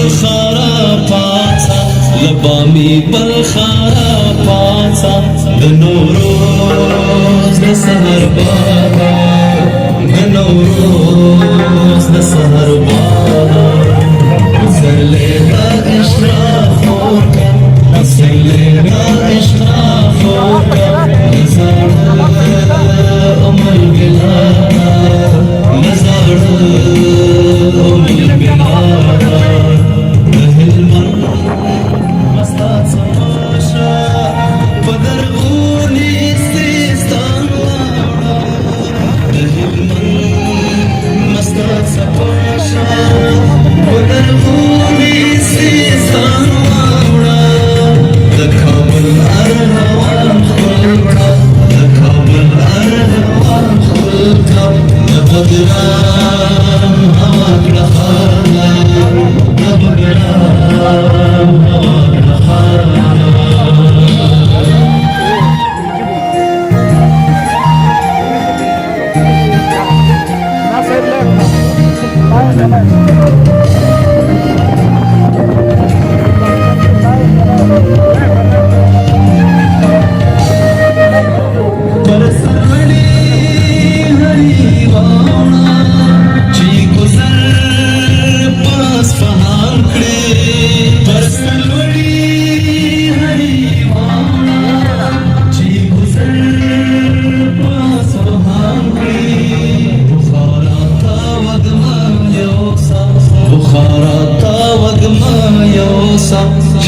بخارا پاڅه لبامي بلخارا پاڅه د نوروز د سحر بابا د نوروز د سحر بابا پسرلی د اشراق ورکړه پسرلی د اشراق ورکړه د زاړه عمر بلاد د زاړه عمر بلاد د هلمند مستا څماشه په درغوني سیستان واړه د هلمند مستا څماشه په درغوني سیستان واړه د کابل ارغوان خپل کړه د کابل ارغوان خپل کړه د بګرام هوا کړه خانه د بګرام هوا کړه خانه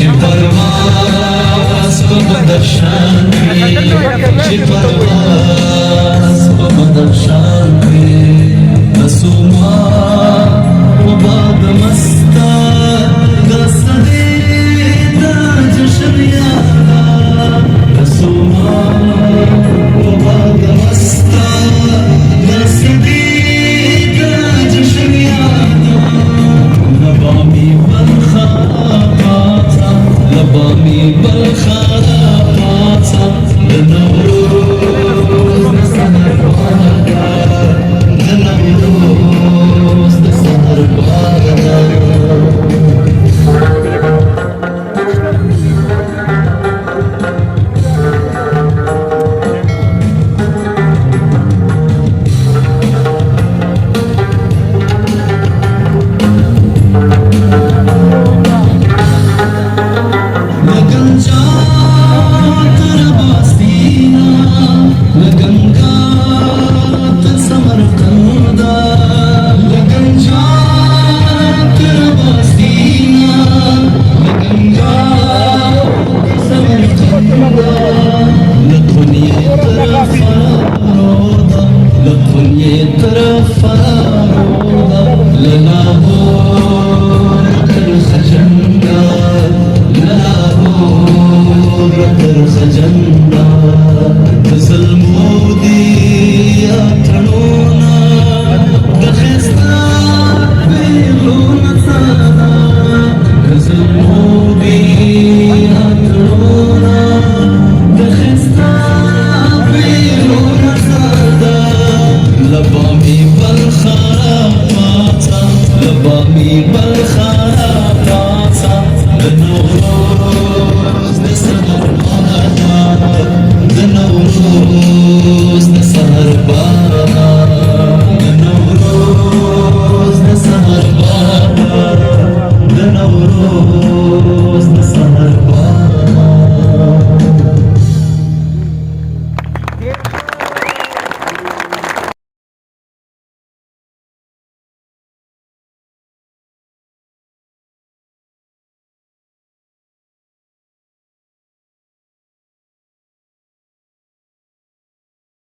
چې پرواز په بدخشان کې چې پرواز په بدخشان کې د سوما په باد مستا د صدې د جشن یادا د سوما په باد مستا د صدې د جشن یادا لبامي لبامي بلخارا پاڅه د نوروز د سحر بابا د نوروز د سحر بابا لبامي بلخارا پاڅه د نوروز